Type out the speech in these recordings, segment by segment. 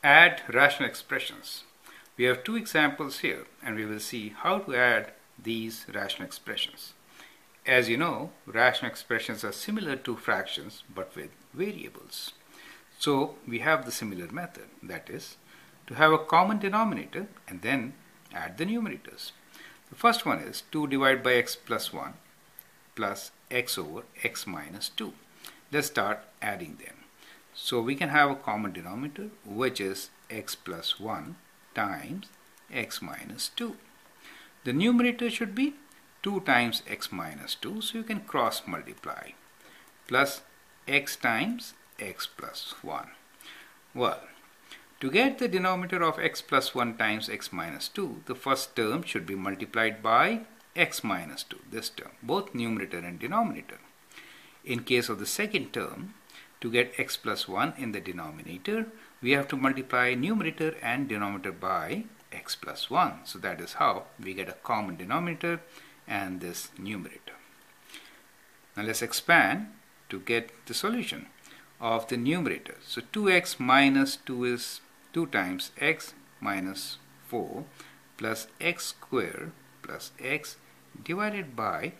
Add rational expressions. We have two examples here and we will see how to add these rational expressions. As you know, rational expressions are similar to fractions but with variables. So we have the similar method, that is, to have a common denominator and then add the numerators. The first one is 2 divided by x plus 1 plus x over x minus 2. Let's start adding them. So we can have a common denominator which is x plus 1 times x minus 2. The numerator should be 2 times x minus 2, so you can cross multiply, plus x times x plus 1. Well, to get the denominator of x plus 1 times x minus 2, the first term should be multiplied by x minus 2, this term, both numerator and denominator. In case of the second term, to get x plus 1 in the denominator, we have to multiply numerator and denominator by x plus 1. So that is how we get a common denominator and this numerator. Now let's expand to get the solution of the numerator. So 2x minus 2 is 2 times x minus 4 plus x squared plus x divided by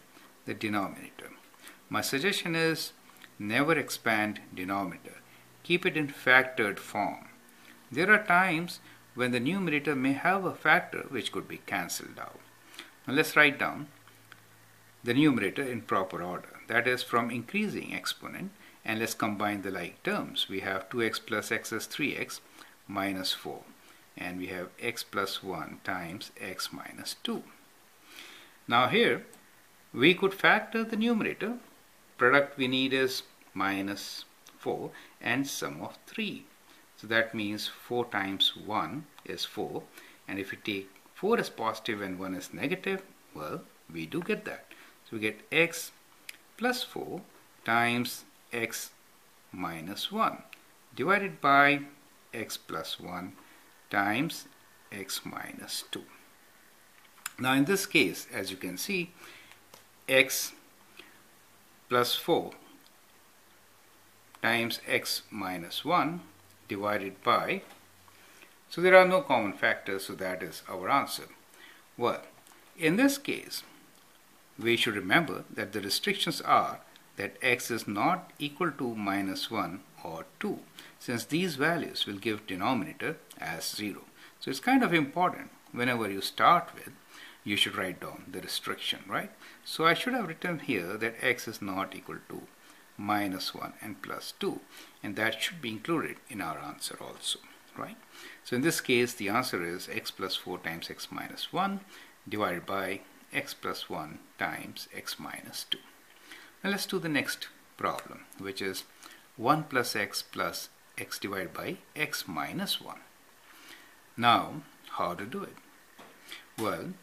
the denominator. My suggestion is never expand denominator. Keep it in factored form. There are times when the numerator may have a factor which could be cancelled out. Now let's write down the numerator in proper order. That is from increasing exponent, and let's combine the like terms. We have 2x plus x is 3x minus 4, and we have x plus 1 times x minus 2. Now here we could factor the numerator. Product we need is minus 4 and sum of 3. So that means 4 times 1 is 4, and if we take 4 as positive and 1 is negative, well, we do get that. So we get x plus 4 times x minus 1 divided by x plus 1 times x minus 2. Now in this case, as you can see, x plus 4 times x minus 1 divided by, so there are no common factors, so that is our answer. Well, in this case, we should remember that the restrictions are that x is not equal to minus 1 or 2, since these values will give denominator as 0. So it's kind of important whenever you start with, you should write down the restriction, right? So I should have written here that x is not equal to minus 1 and plus 2, and that should be included in our answer also, right? So in this case, the answer is x plus 4 times x minus 1 divided by x plus 1 times x minus 2. Now let's do the next problem, which is 1 plus x divided by x minus 1. Now, how to do it? Well,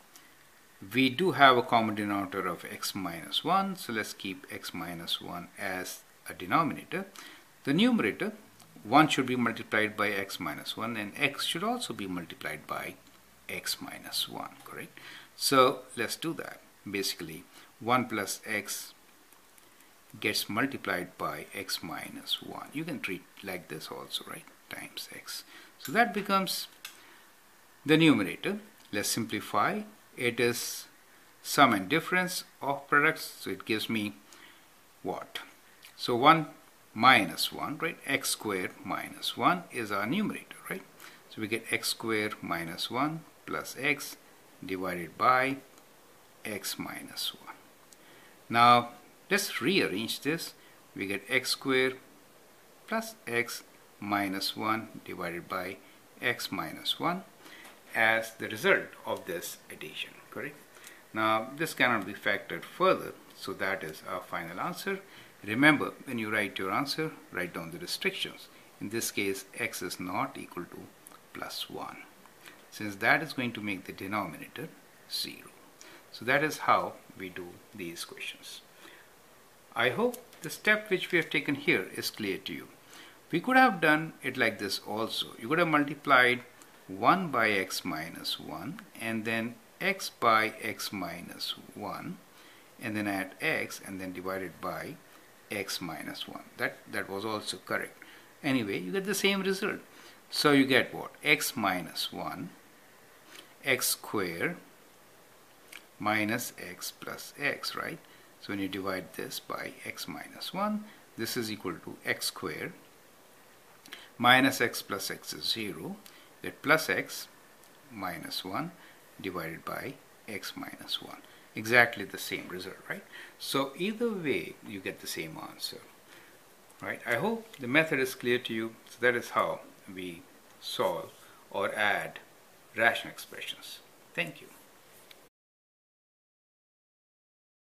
we do have a common denominator of x minus 1, so let's keep x minus 1 as a denominator. The numerator, 1 should be multiplied by x minus 1, and x should also be multiplied by x minus 1, correct? So let's do that. Basically, 1 plus x gets multiplied by x minus 1. You can treat like this also, right? Times x. So that becomes the numerator. Let's simplify. It is sum and difference of products, so it gives me what? So 1 minus 1, right? X squared minus 1 is our numerator, right? So we get x squared minus 1 plus x divided by x minus 1. Now let's rearrange this. We get x squared plus x minus 1 divided by x minus 1 as the result of this addition, correct? Now this cannot be factored further, so that is our final answer. Remember, when you write your answer, write down the restrictions. In this case, x is not equal to plus 1, since that is going to make the denominator 0. So that is how we do these questions. I hope the step which we have taken here is clear to you. We could have done it like this also. You could have multiplied 1 by x minus 1 and then x by x minus 1 and then add x and then divided by x minus 1. That was also correct. Anyway, you get the same result. So you get what? X minus 1, x squared minus x plus x, right? So when you divide this by x minus 1, this is equal to x squared minus x plus x is 0. Get plus x minus 1 divided by x minus 1. Exactly the same result, right? So either way, you get the same answer, right? I hope the method is clear to you. So that is how we solve or add rational expressions. Thank you.